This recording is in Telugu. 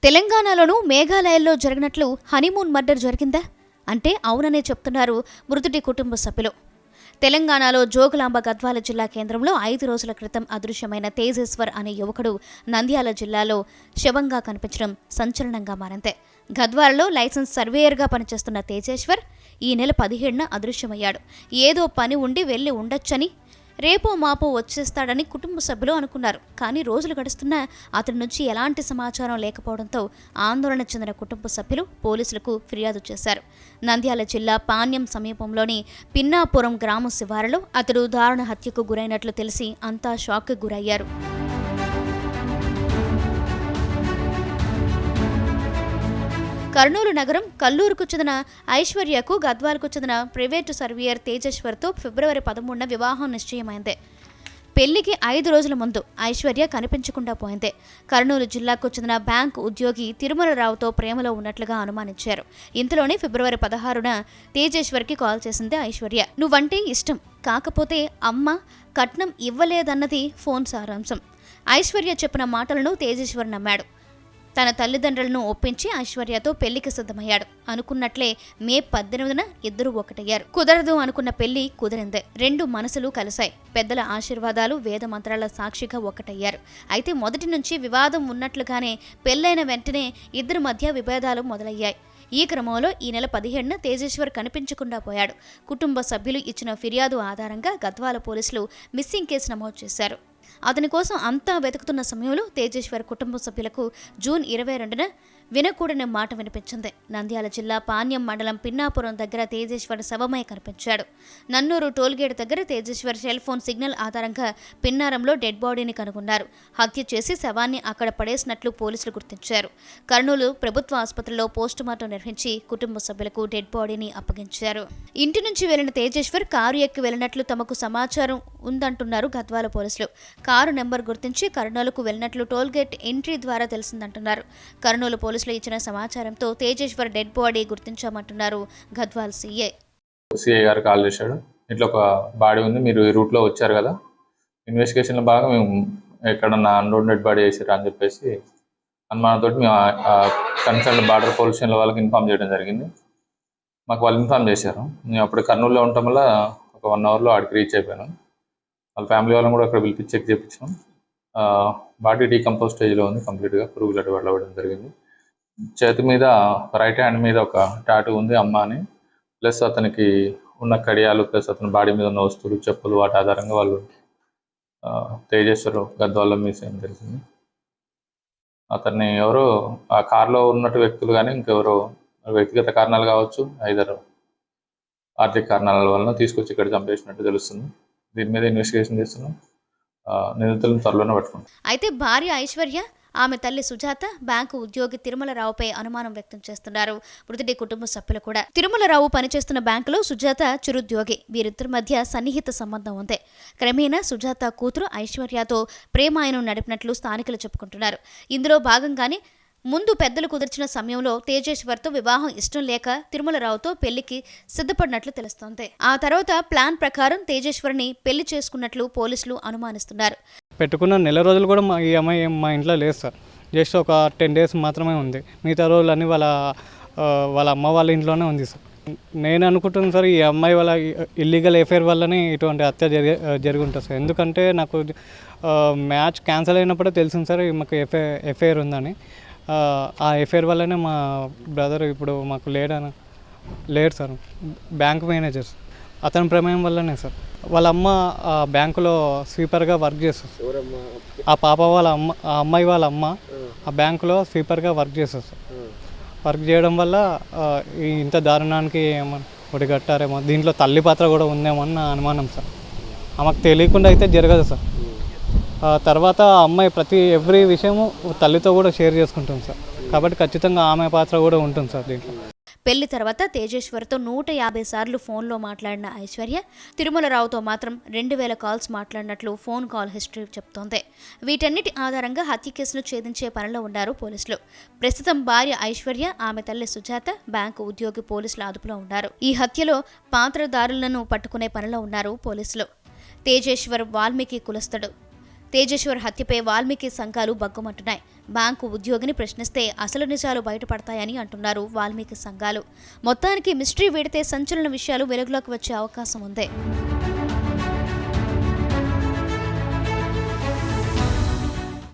తెలంగాణలోనూ మేఘాలయలో జరిగినట్లు హనీమూన్ మర్డర్ జరిగిందా అంటే అవుననే చెప్తున్నారు మృతుడి కుటుంబ సభ్యులు. తెలంగాణలో జోగులాంబ గద్వాల జిల్లా కేంద్రంలో 5 రోజుల క్రితం అదృశ్యమైన తేజేశ్వర్ అనే యువకుడు నంద్యాల జిల్లాలో శవంగా కనిపించడం సంచలనంగా మారింది. గద్వాలలో లైసెన్స్ సర్వేయర్గా పనిచేస్తున్న తేజేశ్వర్ ఈ నెల 17న అదృశ్యమయ్యాడు. ఏదో పని ఉండి వెళ్లి ఉండొచ్చని, రేపో మాపో వచ్చేస్తాడని కుటుంబ సభ్యులు అనుకున్నారు. కానీ రోజులు గడుస్తున్నా అతడి నుంచి ఎలాంటి సమాచారం లేకపోవడంతో ఆందోళన చెందిన కుటుంబ సభ్యులు పోలీసులకు ఫిర్యాదు చేశారు. నంద్యాల జిల్లా పాణ్యం సమీపంలోని పిన్నాపురం గ్రామ శివారులో అతడు దారుణ హత్యకు గురైనట్లు తెలిసి అంతా షాక్కి గురయ్యారు. కర్నూలు నగరం కల్లూరుకు చెందిన ఐశ్వర్యకు గద్వాలకు చెందిన ప్రైవేటు సర్వేయర్ తేజేశ్వర్తో ఫిబ్రవరి 13న వివాహం నిశ్చయమైంది. పెళ్లికి 5 రోజుల ముందు ఐశ్వర్య కనిపించకుండా పోయింది. కర్నూలు జిల్లాకు చెందిన బ్యాంకు ఉద్యోగి తిరుమలరావుతో ప్రేమలో ఉన్నట్లుగా అనుమానించారు. ఇంతలోనే ఫిబ్రవరి 16న తేజేశ్వర్కి కాల్ చేసింది ఐశ్వర్య. నువ్వంటే ఇష్టం, కాకపోతే అమ్మ కట్నం ఇవ్వలేదన్నది ఫోన్ సారాంశం. ఐశ్వర్య చెప్పిన మాటలను తేజేశ్వర్ నమ్మాడు. తన తల్లిదండ్రులను ఒప్పించి ఐశ్వర్యతో పెళ్లికి సిద్ధమయ్యాడు. అనుకున్నట్లే మే 18న ఇద్దరు ఒకటయ్యారు. కుదరదు అనుకున్న పెళ్లి కుదిరిందే. 2 మనసులు కలిశాయి. పెద్దల ఆశీర్వాదాలు, వేద మంత్రాల సాక్షిగా ఒకటయ్యారు. అయితే మొదటి నుంచి వివాదం ఉన్నట్లుగానే పెళ్లైన వెంటనే ఇద్దరి మధ్య విభేదాలు మొదలయ్యాయి. ఈ క్రమంలో ఈ నెల 17న తేజేశ్వర్ కనిపించకుండా పోయాడు. కుటుంబ సభ్యులు ఇచ్చిన ఫిర్యాదు ఆధారంగా గద్వాల పోలీసులు మిస్సింగ్ కేసు నమోదు చేశారు. అతని కోసం అంతా వెతుకుతున్న సమయంలో తేజేశ్వర్ కుటుంబ సభ్యులకు జూన్ 22న వినకూడని మాట వినిపించింది. నంద్యాల జిల్లా పాణ్యం మండలం పిన్నాపురం దగ్గర తేజేశ్వర్ శవమై కనిపించాడు. నన్నూరు టోల్గేట్ దగ్గర తేజేశ్వర్ సెల్ ఫోన్ సిగ్నల్ ఆధారంగా పిన్నారంలో డెడ్ బాడీని కనుగొన్నారు. హత్య చేసి శవాన్ని అక్కడ పడేసినట్లు పోలీసులు గుర్తించారు. కర్నూలు ప్రభుత్వ ఆసుపత్రిలో పోస్టుమార్టం నిర్వహించి కుటుంబ సభ్యులకు డెడ్ బాడీని అప్పగించారు. ఇంటి నుంచి వెళ్లిన తేజేశ్వర్ కారు ఎక్కి వెళ్లినట్లు తమకు సమాచారం ఉందంటున్నారు గద్వాల పోలీసులు. కారు నెంబర్ గుర్తించి కర్నూలుకు వెళ్లినట్లు టోల్గేట్ ఎంట్రీ ద్వారా తెలిసిందంటున్నారు. కర్నూలు పోలీసులు ఇచ్చిన సమాచారంతో తేజేశ్వర్ డెడ్ బాడీ గుర్తించామంటున్నారు గద్వాల్ సిఐ గారు కాల్ చేశాడు. ఇట్లా ఒక బాడీ ఉంది, మీరు ఈ రూట్లో వచ్చారు కదా, ఇన్వెస్టిగేషన్లో బాగా మేము ఎక్కడన్నా అన్రోడ్ డెడ్ బాడీ చేసారు అని చెప్పేసి అనుమానంతో మేము కన్సర్న్ బార్డర్ పోలీస్ స్టేషన్ వాళ్ళకి ఇన్ఫామ్ చేయడం జరిగింది. మాకు వాళ్ళు ఇన్ఫామ్ చేశారు. మేము అప్పుడు కర్నూలులో ఉండటం వల్ల ఒక 1 అవర్లో ఆడికి రీచ్ అయిపోయాను. వాళ్ళ ఫ్యామిలీ వాళ్ళని కూడా అక్కడ పిలిపించి చెక్ చేయించాం. బాడీ డీకంపోజ్ స్టేజ్లో ఉంది, కంప్లీట్గా పురుగులు అటు వెళ్ళడం జరిగింది. చేతి మీద రైట్ హ్యాండ్ మీద ఒక టాటూ ఉంది అమ్మ అని, ప్లస్ అతనికి ఉన్న కడియాలు, ప్లస్ అతని బాడీ మీద ఉన్న వస్తువులు, చెప్పులు, వాటి ఆధారంగా వాళ్ళు తేజేశ్వర్ గద్వాల్లో మిస్ అయింది తెలిసింది. అతన్ని ఎవరో ఆ కార్లో ఉన్నట్టు వ్యక్తులు కానీ ఇంకెవరో వ్యక్తిగత కారణాలు కావచ్చు, ఐదరు ఆర్థిక కారణాల వలన తీసుకొచ్చి ఇక్కడ చంపేసినట్టు తెలుస్తుంది. దీని మీద ఇన్వెస్టిగేషన్ చేస్తున్నాం. నిందితులను త్వరలోనే పట్టుకుంటాం. అయితే భార్య ఐశ్వర్య, ఆమె తల్లి సుజాత, బ్యాంకు ఉద్యోగి తిరుమలరావుపై అనుమానం వ్యక్తం చేస్తున్నారు మృతుడి కుటుంబ సభ్యులు కూడా. తిరుమలరావు పనిచేస్తున్న బ్యాంకులో సుజాత చిరుద్యోగి. వీరిద్దరి మధ్య సన్నిహిత సంబంధం ఉంది. క్రమేణా సుజాత కూతురు ఐశ్వర్యతో ప్రేమాయణం నడిపినట్లు స్థానికులు చెప్పుకుంటున్నారు. ఇందులో భాగంగానే ముందు పెద్దలు కుదిర్చిన సమయంలో తేజేశ్వర్తో వివాహం ఇష్టం లేక తిరుమలరావుతో పెళ్లికి సిద్ధపడినట్లు తెలుస్తోంది. ఆ తర్వాత ప్లాన్ ప్రకారం తేజేశ్వర్ని పెళ్లి చేసుకున్నట్లు పోలీసులు అనుమానిస్తున్నారు. పెట్టుకున్న నెల రోజులు కూడా ఈ అమ్మాయి మా ఇంట్లో లేదు సార్. జస్ట్ ఒక 10 days మాత్రమే ఉంది. మిగతా రోజులన్నీ వాళ్ళ అమ్మ వాళ్ళ ఇంట్లోనే ఉంది సార్. నేను అనుకుంటున్నాను సార్, ఈ అమ్మాయి వాళ్ళ ఇల్లీగల్ ఎఫైర్ వల్లనే ఇటువంటి హత్య జరిగి ఉంటుంది సార్. ఎందుకంటే నాకు మ్యాచ్ క్యాన్సిల్ అయినప్పుడే తెలిసింది సార్ మాకు ఎఫైర్ ఉందని. ఆ ఎఫైర్ వల్లనే మా బ్రదర్ ఇప్పుడు మాకు లేడు సార్. బ్యాంక్ మేనేజర్, అతని ప్రమేయం వల్లనే సార్. వాళ్ళ అమ్మ బ్యాంకులో స్వీపర్గా వర్క్ చేస్తారు. ఆ పాప వాళ్ళ అమ్మ, ఆ అమ్మాయి వాళ్ళ అమ్మ ఆ బ్యాంకులో స్వీపర్గా వర్క్ చేస్తారు సార్. వర్క్ చేయడం వల్ల ఇంత దారుణానికి ఒడిగట్టారేమో. దీంట్లో తల్లి పాత్ర కూడా ఉందేమో అని నా అనుమానం సార్. ఆమెకు తెలియకుండా అయితే జరగదు సార్. తర్వాత ఆ అమ్మాయి ఎవ్రీ విషయము తల్లితో కూడా షేర్ చేసుకుంటుంది సార్. కాబట్టి ఖచ్చితంగా ఆమె పాత్ర కూడా ఉంటుంది సార్ దీంట్లో. పెళ్లి తర్వాత తేజేశ్వర్తో 150 సార్లు ఫోన్లో మాట్లాడిన ఐశ్వర్య తిరుమలరావుతో మాత్రం 2000 కాల్స్ మాట్లాడినట్లు ఫోన్ కాల్ హిస్టరీ చెప్తోంది. వీటన్నిటి ఆధారంగా హత్య కేసును ఛేదించే పనిలో ఉన్నారు పోలీసులు. ప్రస్తుతం భార్య ఐశ్వర్య, ఆమె తల్లి సుజాత, బ్యాంకు ఉద్యోగి పోలీసుల అదుపులో ఉన్నారు. ఈ హత్యలో పాత్రధారులను పట్టుకునే పనిలో ఉన్నారు పోలీసులు. తేజేశ్వర్ వాల్మీకి కులస్తుడు. తేజేశ్వర్ హత్యపై వాల్మీకి సంఘాలు బగ్గుమంటున్నాయి. బ్యాంకు ఉద్యోగిని ప్రశ్నిస్తే అసలు నిజాలు బయటపడతాయని అంటున్నారు వాల్మీకి సంఘాలు. మొత్తానికి మిస్టరీ వీడితే సంచలన విషయాలు వెలుగులోకి వచ్చే అవకాశం ఉంది.